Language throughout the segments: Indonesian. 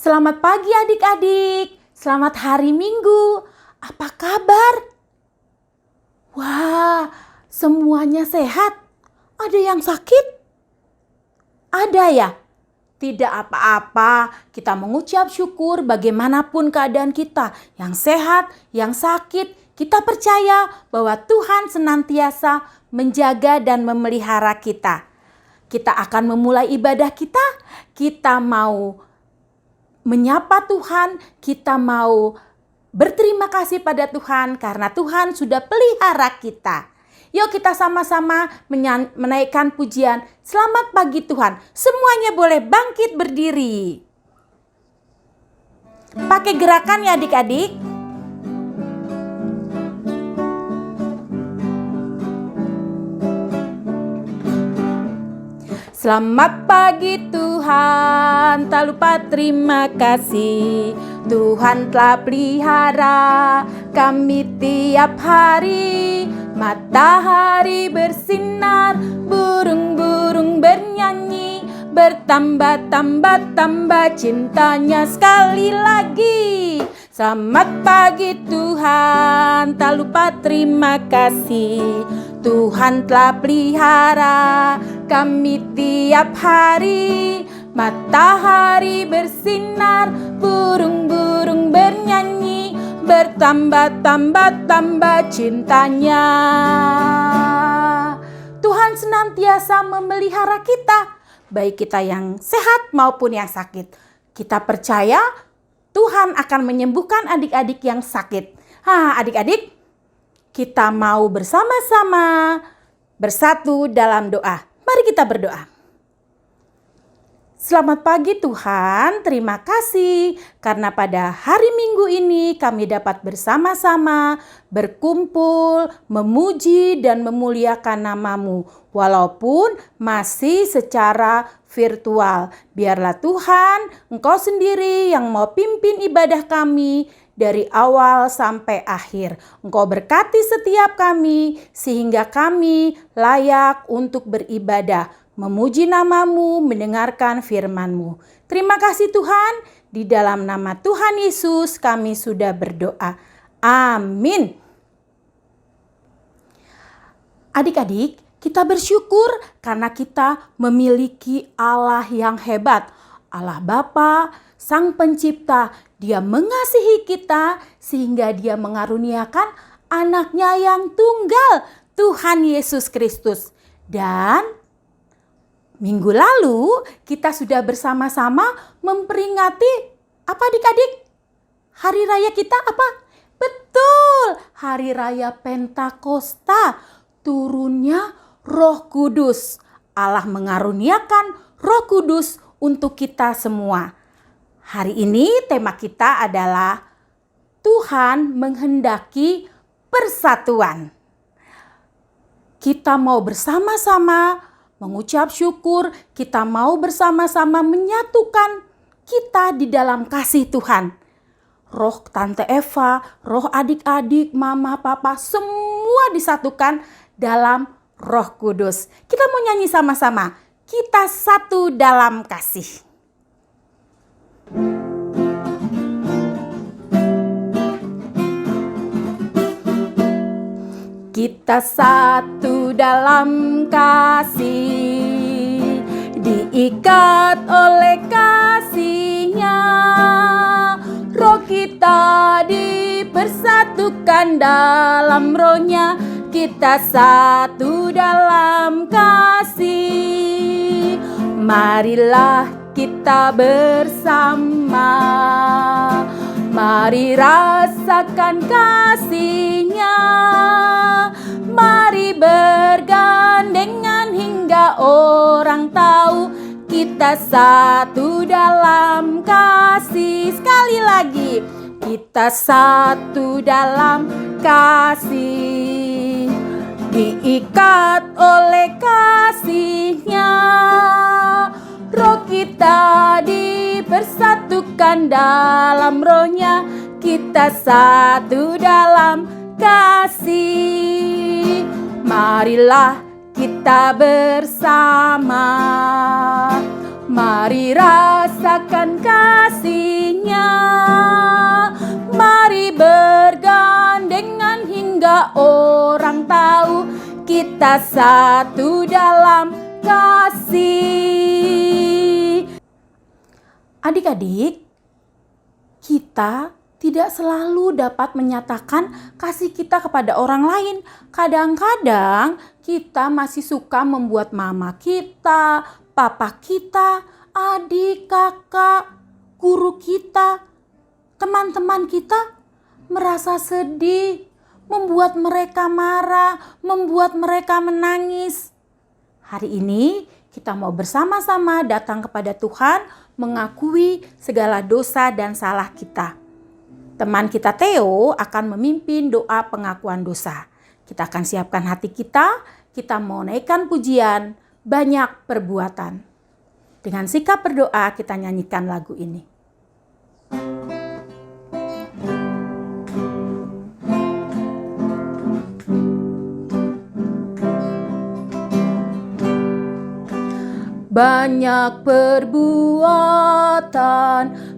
Selamat pagi adik-adik, selamat hari Minggu. Apa kabar? Wah, semuanya sehat. Ada yang sakit? Ada ya? Tidak apa-apa, kita mengucap syukur bagaimanapun keadaan kita. Yang sehat, yang sakit, kita percaya bahwa Tuhan senantiasa menjaga dan memelihara kita. Kita akan memulai ibadah kita, kita mau menyapa Tuhan, kita mau berterima kasih pada Tuhan karena Tuhan sudah pelihara kita. Yuk kita sama-sama menaikkan pujian. Selamat pagi Tuhan. Semuanya boleh bangkit berdiri. Pakai gerakan ya adik-adik. Selamat pagi Tuhan, tak lupa terima kasih. Tuhan telah pelihara kami tiap hari. Matahari bersinar, burung-burung bernyanyi. Bertambah-tambah cintanya sekali lagi. Selamat pagi Tuhan, tak lupa terima kasih. Tuhan telah pelihara kami tiap hari. Matahari bersinar, burung-burung bernyanyi. Bertambah-tambah cintanya. Tuhan senantiasa memelihara kita, baik kita yang sehat maupun yang sakit. Kita percaya Tuhan akan menyembuhkan adik-adik yang sakit. Adik-adik, kita mau bersama-sama bersatu dalam doa. Mari kita berdoa. Selamat pagi Tuhan, terima kasih karena pada hari Minggu ini kami dapat bersama-sama berkumpul, memuji dan memuliakan nama-Mu. Walaupun masih secara virtual. Biarlah Tuhan, Engkau sendiri yang mau pimpin ibadah kami dari awal sampai akhir. Engkau berkati setiap kami sehingga kami layak untuk beribadah, memuji nama-Mu, mendengarkan firman-Mu. Terima kasih Tuhan, di dalam nama Tuhan Yesus kami sudah berdoa. Amin. Adik-adik, kita bersyukur karena kita memiliki Allah yang hebat. Allah Bapa, Sang Pencipta, Dia mengasihi kita sehingga Dia mengaruniakan anaknya yang tunggal, Tuhan Yesus Kristus. Dan minggu lalu kita sudah bersama-sama memperingati apa adik-adik? Hari raya kita apa? Betul, Hari Raya Pentakosta, turunnya Roh Kudus. Allah mengaruniakan Roh Kudus untuk kita semua. Hari ini tema kita adalah Tuhan menghendaki persatuan. Kita mau bersama-sama mengucap syukur, kita mau bersama-sama menyatukan kita di dalam kasih Tuhan. Roh Tante Eva, roh adik-adik, mama, papa, semua disatukan dalam Roh Kudus. Kita mau nyanyi sama-sama. Kita satu dalam kasih. Kita satu dalam kasih, diikat oleh kasih-Nya. Roh kita dipersatukan dalam Roh-Nya. Kita satu dalam kasih. Marilah kita bersama, mari rasakan kasih-Nya. Mari bergandengan hingga orang tahu kita satu dalam kasih. Sekali lagi, kita satu dalam kasih, diikat oleh kasih-Nya. Roh kita dipersatukan dalam Roh-Nya. Kita satu dalam kasih. Marilah kita bersama, Mari rasakan kasih-Nya. Mari bergandengan hingga orang tahu kita satu dalam kasih. Adik-adik, kita tidak selalu dapat menyatakan kasih kita kepada orang lain. Kadang-kadang kita masih suka membuat mama kita, papa kita, adik, kakak, guru kita, teman-teman kita merasa sedih, membuat mereka marah, membuat mereka menangis. Hari ini kita mau bersama-sama datang kepada Tuhan, mengakui segala dosa dan salah kita. Teman kita Theo akan memimpin doa pengakuan dosa. Kita akan siapkan hati kita mau naikkan pujian, banyak perbuatan. Dengan sikap berdoa kita nyanyikan lagu ini. Banyak perbuatan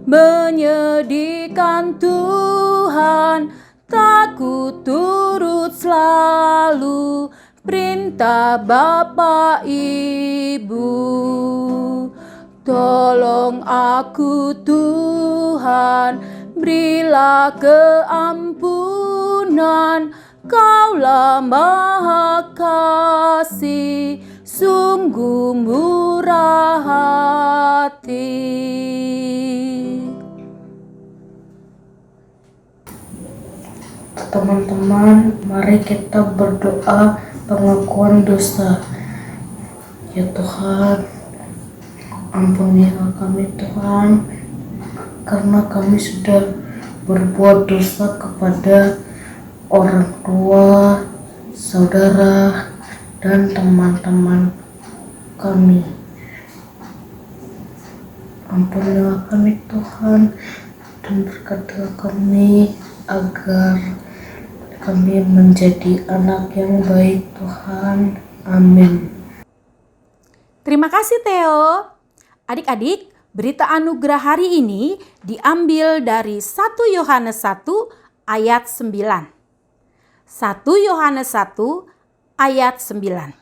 menyedihkan Tuhan, tak ku turut selalu perintah Bapa Ibu. Tolong aku Tuhan, berilah keampunan, Kaulah Maha Kasih, sungguh murah hati. Teman-teman, mari kita berdoa pengakuan dosa. Ya Tuhan, ampunilah kami Tuhan, karena kami sudah berbuat dosa kepada orang tua, saudara, dan teman-teman kami. Ampunilah kami Tuhan, dan berkatilah kami agar kami menjadi anak yang baik Tuhan. Amin. Terima kasih Theo. Adik-adik, berita anugerah hari ini diambil dari 1 Yohanes 1 ayat 9. 1 Yohanes 1 ayat 9.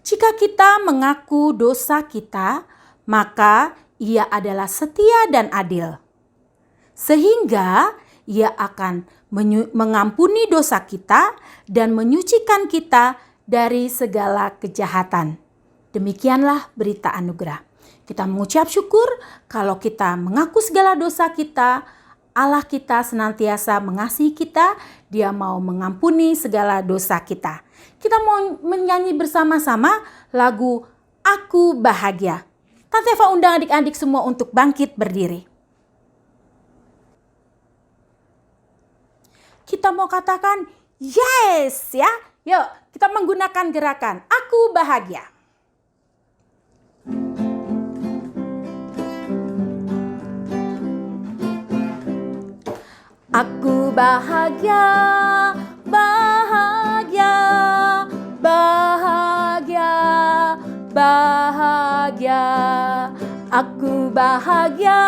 Jika kita mengaku dosa kita, maka Ia adalah setia dan adil, sehingga Ia akan mengampuni dosa kita dan menyucikan kita dari segala kejahatan. Demikianlah berita anugerah. Kita mengucap syukur kalau kita mengaku segala dosa kita, Allah kita senantiasa mengasihi kita, Dia mau mengampuni segala dosa kita. Kita mau menyanyi bersama-sama lagu Aku Bahagia. Tante Eva undang adik-adik semua untuk bangkit berdiri. Kita mau katakan yes ya. Yuk kita menggunakan gerakan Aku Bahagia. Aku bahagia, bahagia, bahagia, bahagia. Aku bahagia,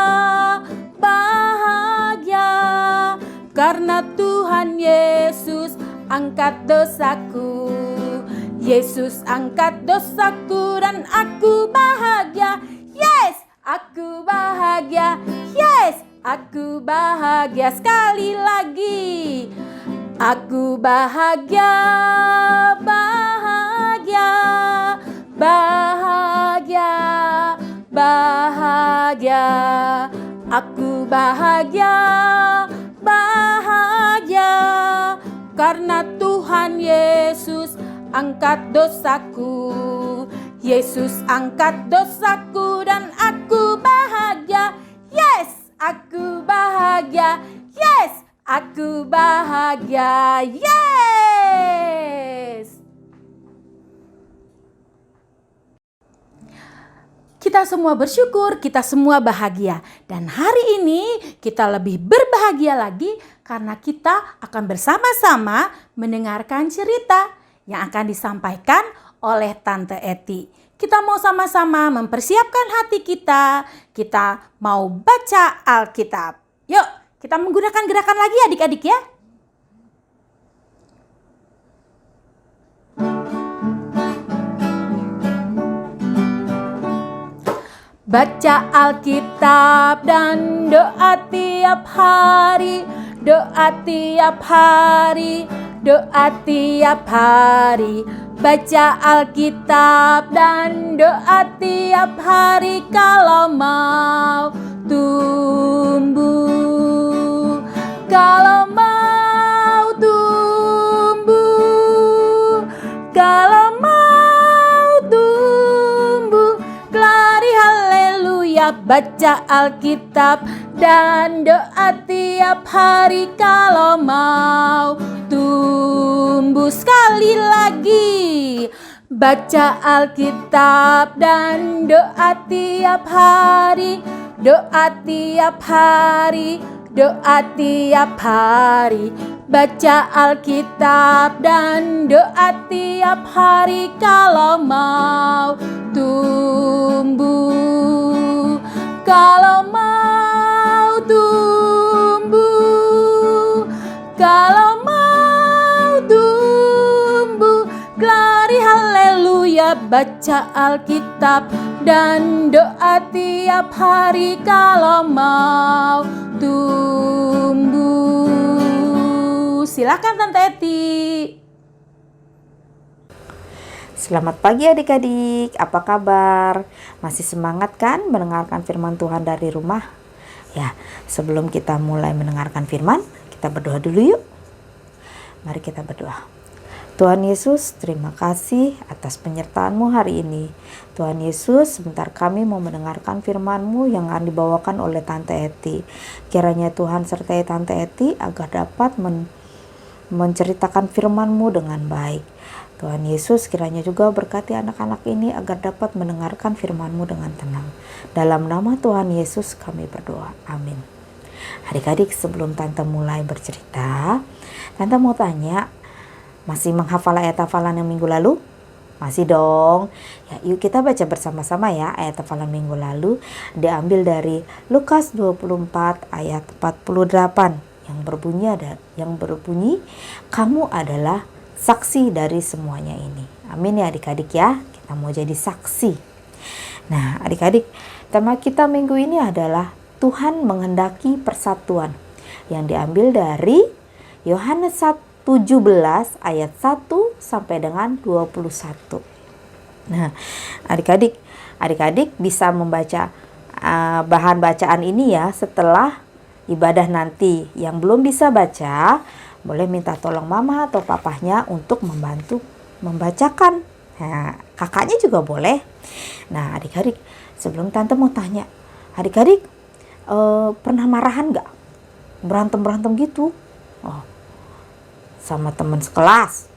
bahagia, karena Tuhan Yesus angkat dosaku. Yesus angkat dosaku dan aku bahagia. Yes, aku bahagia. Yes, aku bahagia. Sekali lagi. Aku bahagia, bahagia, bahagia, bahagia. Aku bahagia, bahagia, karena Tuhan Yesus angkat dosaku. Yesus angkat dosaku dan aku bahagia. Yes, aku bahagia. Yes, aku bahagia. Yes. Kita semua bersyukur, kita semua bahagia. Dan hari ini kita lebih berbahagia lagi karena kita akan bersama-sama mendengarkan cerita yang akan disampaikan oleh Tante Eti. Kita mau sama-sama mempersiapkan hati kita. Kita mau baca Alkitab. Yuk, kita menggunakan gerakan lagi adik-adik ya. Baca Alkitab dan doa tiap hari, doa tiap hari, doa tiap hari. Baca Alkitab dan doa tiap hari kalau mau tumbuh. Kalau mau tumbuh, kalau mau tumbuh, glori haleluya. Baca Alkitab dan doa tiap hari kalau mau tumbuh. Sekali lagi, baca Alkitab dan doa tiap hari, doa tiap hari, doa tiap hari. Baca Alkitab dan doa tiap hari kalau mau tumbuh. Kalau mau tumbuh, kalau mau tumbuh, glori haleluya. Baca Alkitab dan doa tiap hari kalau mau tumbuh. Silakan Tante Eti. Selamat pagi adik-adik, apa kabar? Masih semangat kan mendengarkan firman Tuhan dari rumah? Ya, sebelum kita mulai mendengarkan firman, kita berdoa dulu yuk. Mari kita berdoa. Tuhan Yesus, terima kasih atas penyertaan-Mu hari ini. Tuhan Yesus, sebentar kami mau mendengarkan firman-Mu yang akan dibawakan oleh Tante Eti. Kiranya Tuhan sertai Tante Eti agar dapat menceritakan firman-Mu dengan baik. Tuhan Yesus, kiranya juga berkati anak-anak ini agar dapat mendengarkan firman-Mu dengan tenang. Dalam nama Tuhan Yesus kami berdoa. Amin. Adik-adik, sebelum Tante mulai bercerita, Tante mau tanya, masih menghafal ayat hafalan yang minggu lalu? Masih dong. Ya, yuk kita baca bersama-sama ya. Ayat hafalan minggu lalu diambil dari Lukas 24 ayat 48 yang berbunyi, kamu adalah saksi dari semuanya ini. Amin ya adik-adik ya. Kita mau jadi saksi. Nah adik-adik, tema kita minggu ini adalah Tuhan menghendaki persatuan, yang diambil dari Yohanes 17 ayat 1 sampai dengan 21. Nah adik-adik bisa membaca bahan bacaan ini ya setelah ibadah nanti. Yang belum bisa baca, boleh minta tolong mama atau papahnya untuk membantu membacakan. Nah, kakaknya juga boleh. Nah, adik-adik, sebelum Tante mau tanya, adik-adik pernah marahan gak? Berantem gitu? Oh, sama teman sekelas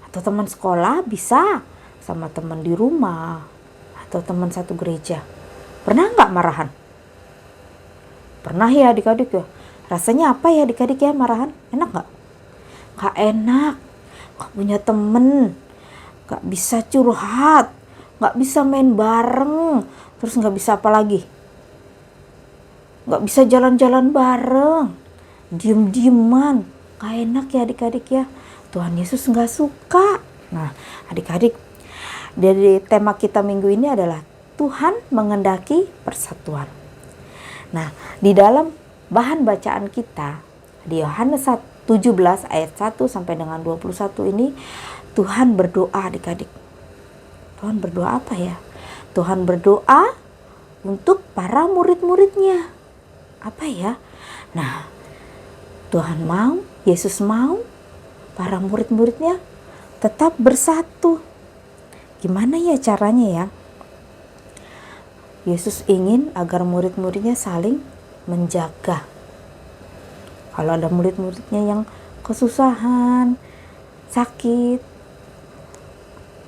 atau teman sekolah, bisa sama teman di rumah atau teman satu gereja. Pernah gak marahan? Pernah ya adik-adik ya? Rasanya apa ya adik-adik ya marahan? Enak gak? Gak enak, gak punya temen, gak bisa curhat, gak bisa main bareng, terus gak bisa apa lagi? Gak bisa jalan-jalan bareng, diem-dieman, gak enak ya adik-adik ya. Tuhan Yesus gak suka. Nah adik-adik, dari tema kita minggu ini adalah Tuhan menghendaki persatuan. Nah di dalam bahan bacaan kita di Yohanes 17 ayat 1 sampai dengan 21 ini, Tuhan berdoa adik-adik. Tuhan berdoa apa ya? Tuhan berdoa untuk para murid-muridnya. Apa ya? Nah, Tuhan mau, Yesus mau para murid-muridnya tetap bersatu. Gimana ya caranya ya? Yesus ingin agar murid-muridnya saling menjaga. Kalau ada murid-muridnya yang kesusahan, sakit,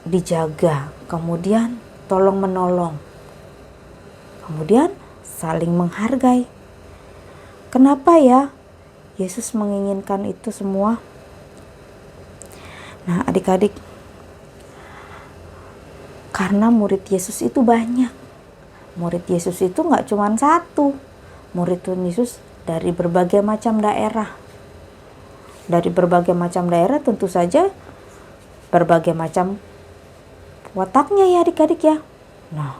dijaga, kemudian tolong menolong, kemudian saling menghargai. Kenapa ya Yesus menginginkan itu semua? Nah adik-adik, Karena murid Yesus itu banyak. Murid Yesus itu nggak cuma satu. Murid Tuhan Yesus dari berbagai macam daerah. Dari berbagai macam daerah tentu saja berbagai macam wataknya ya adik-adik ya. Nah,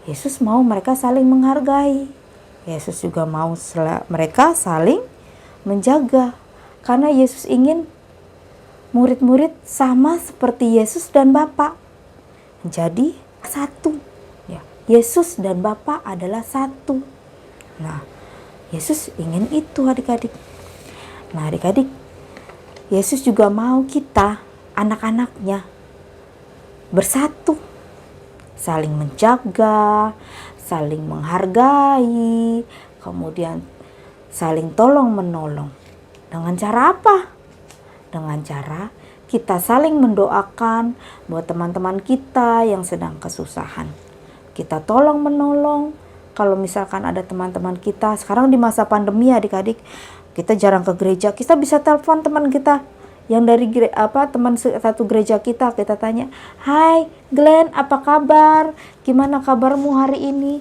Yesus mau mereka saling menghargai. Yesus juga mau mereka saling menjaga. Karena Yesus ingin murid-murid sama seperti Yesus dan Bapa. Jadi satu. Ya, Yesus dan Bapa adalah satu. Nah, Yesus ingin itu adik-adik. Nah adik-adik, Yesus juga mau kita, anak-anaknya, bersatu. Saling menjaga, saling menghargai, kemudian saling tolong-menolong. Dengan cara apa? Dengan cara kita saling mendoakan buat teman-teman kita yang sedang kesusahan. Kita tolong-menolong. Kalau misalkan ada teman-teman kita, sekarang di masa pandemi adik-adik, kita jarang ke gereja, kita bisa telepon teman kita yang dari teman satu gereja kita tanya, "Hai Glenn, apa kabar? Gimana kabarmu hari ini?"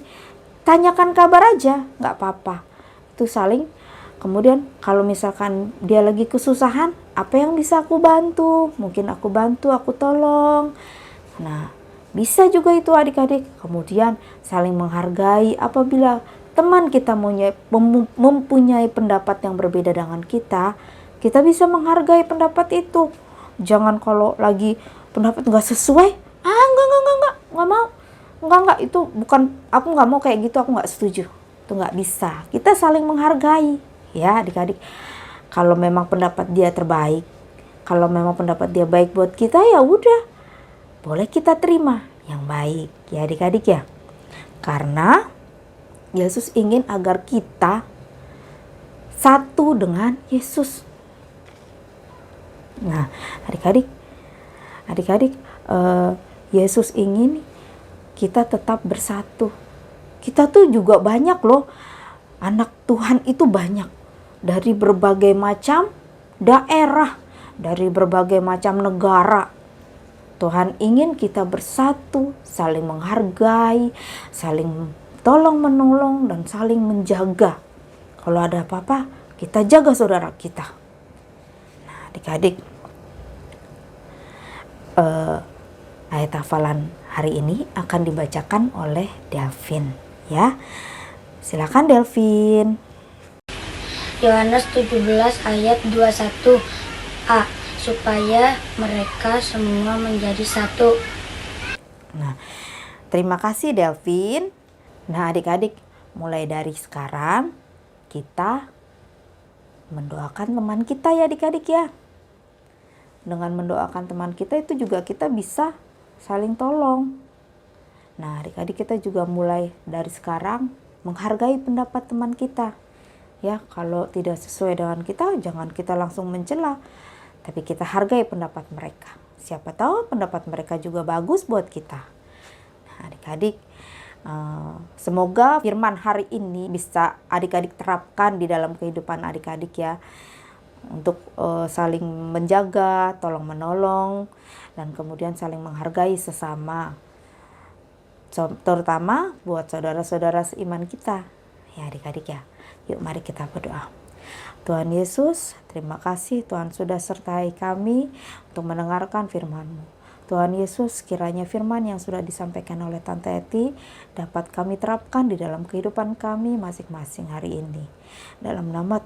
Tanyakan kabar aja, nggak apa-apa. Itu saling. Kemudian kalau misalkan dia lagi kesusahan, apa yang bisa aku bantu? Mungkin aku bantu, aku tolong. Nah, bisa juga itu adik-adik. Kemudian saling menghargai apabila teman kita mempunyai pendapat yang berbeda dengan kita bisa menghargai pendapat itu. Jangan kalau lagi pendapat nggak sesuai, nggak mau. Enggak, itu bukan, aku nggak mau kayak gitu, aku nggak setuju. Itu nggak bisa. Kita saling menghargai. Ya adik-adik, kalau memang pendapat dia terbaik, kalau memang pendapat dia baik buat kita, ya udah, boleh kita terima yang baik ya adik-adik ya. Karena Yesus ingin agar kita satu dengan Yesus. Nah adik-adik, Yesus ingin kita tetap bersatu. Kita tuh juga banyak loh, anak Tuhan itu banyak. Dari berbagai macam daerah, dari berbagai macam negara. Tuhan ingin kita bersatu, saling menghargai, saling tolong-menolong, dan saling menjaga. Kalau ada apa-apa, kita jaga saudara kita. Nah adik-adik, ayat hafalan hari ini akan dibacakan oleh Delvin ya. Silakan Delvin. Yohanes 17 ayat 21a, supaya mereka semua menjadi satu. Nah, terima kasih Delvin. Nah adik-adik, mulai dari sekarang kita mendoakan teman kita ya adik-adik ya. Dengan mendoakan teman kita itu juga kita bisa saling tolong. Nah adik-adik, kita juga mulai dari sekarang menghargai pendapat teman kita. Ya, kalau tidak sesuai dengan kita, jangan kita langsung mencela, tapi kita hargai pendapat mereka. Siapa tahu pendapat mereka juga bagus buat kita. Nah, adik-adik, semoga firman hari ini bisa adik-adik terapkan di dalam kehidupan adik-adik ya. Untuk saling menjaga, tolong menolong, dan kemudian saling menghargai sesama. Terutama buat saudara-saudara seiman kita. Ya adik-adik ya. Yuk mari kita berdoa. Tuhan Yesus, terima kasih Tuhan sudah sertai kami untuk mendengarkan firman-Mu. Tuhan Yesus, kiranya firman yang sudah disampaikan oleh Tante Eti dapat kami terapkan di dalam kehidupan kami masing-masing hari ini. Dalam nama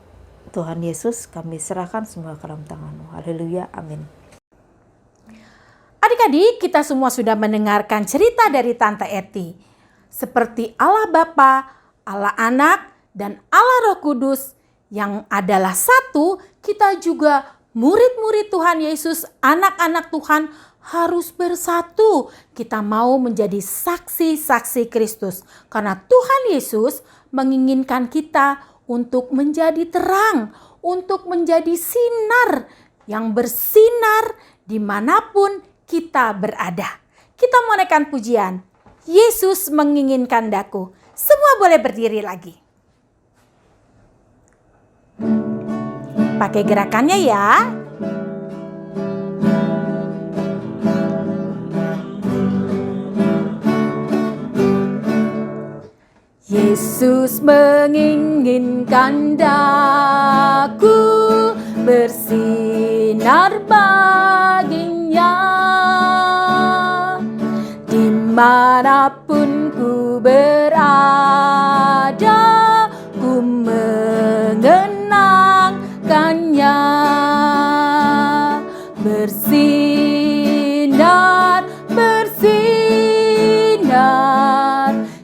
Tuhan Yesus kami serahkan semua ke dalam tangan-Mu. Haleluya, amin. Adik-adik, kita semua sudah mendengarkan cerita dari Tante Eti. Seperti Allah Bapa, Allah Anak, dan Allah Roh Kudus yang adalah satu, kita juga murid-murid Tuhan Yesus, anak-anak Tuhan harus bersatu. Kita mau menjadi saksi-saksi Kristus. Karena Tuhan Yesus menginginkan kita untuk menjadi terang, untuk menjadi sinar yang bersinar dimanapun kita berada. Kita mau naikkan pujian. Yesus menginginkan daku. Semua boleh berdiri lagi. Pakai gerakannya ya. Yesus menginginkan daku bersinar baginya. Dimanapun ku berada, ku mengenangkannya. Bersinar, bersinar,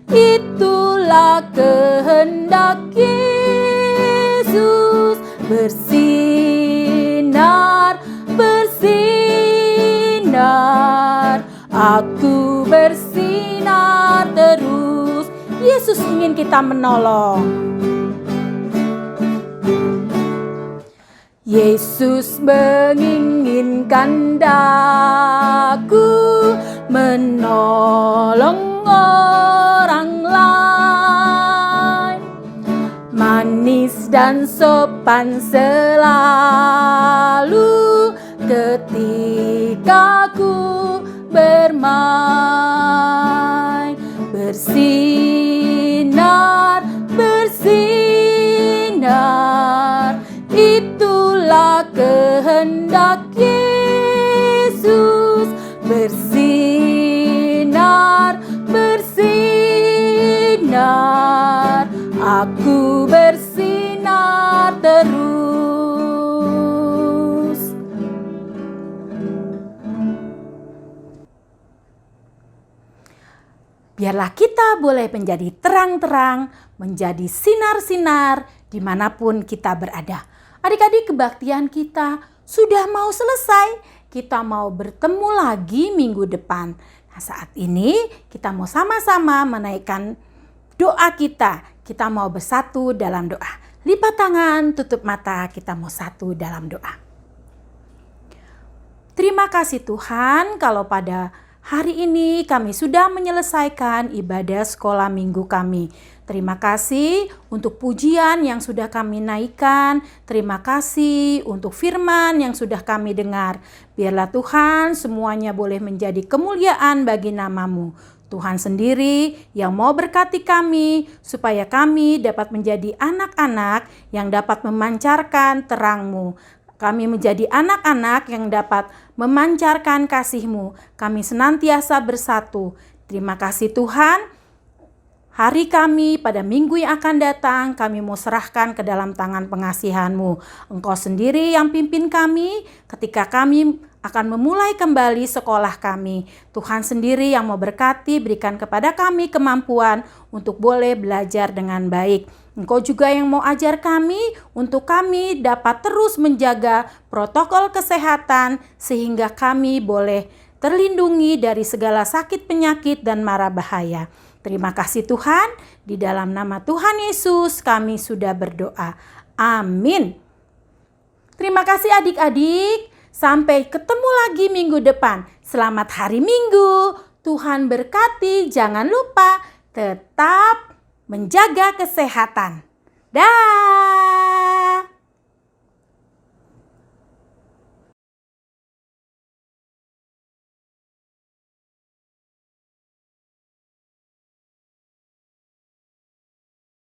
itulah kehendak Yesus. Bersinar, bersinar, aku bersinar terus. Yesus ingin kita menolong. Yesus menginginkan daku menolong orang lain. Manis dan sopan selalu ketika ku bermain. Bersinar, bersinar, itulah kehendak Yesus. Bersinar, bersinar, aku bersinar terus. Biarlah kita boleh menjadi terang-terang, menjadi sinar-sinar dimanapun kita berada. Adik-adik, kebaktian kita sudah mau selesai. Kita mau bertemu lagi minggu depan. Nah, saat ini kita mau sama-sama menaikkan doa kita. Kita mau bersatu dalam doa. Lipat tangan, tutup mata, kita mau satu dalam doa. Terima kasih Tuhan kalau pada hari ini kami sudah menyelesaikan ibadah sekolah minggu kami. Terima kasih untuk pujian yang sudah kami naikkan. Terima kasih untuk firman yang sudah kami dengar. Biarlah Tuhan semuanya boleh menjadi kemuliaan bagi nama-Mu. Tuhan sendiri yang mau berkati kami supaya kami dapat menjadi anak-anak yang dapat memancarkan terang-Mu. Kami menjadi anak-anak yang dapat memancarkan kasih-Mu. Kami senantiasa bersatu. Terima kasih Tuhan. Hari kami pada minggu yang akan datang, kami mau serahkan ke dalam tangan pengasihan-Mu. Engkau sendiri yang pimpin kami ketika kami akan memulai kembali sekolah kami. Tuhan sendiri yang mau berkati, berikan kepada kami kemampuan untuk boleh belajar dengan baik. Engkau juga yang mau ajar kami untuk kami dapat terus menjaga protokol kesehatan sehingga kami boleh terlindungi dari segala sakit penyakit dan mara bahaya. Terima kasih Tuhan, di dalam nama Tuhan Yesus kami sudah berdoa. Amin. Terima kasih adik-adik, sampai ketemu lagi minggu depan. Selamat hari Minggu, Tuhan berkati, jangan lupa tetap menjaga kesehatan. Dah.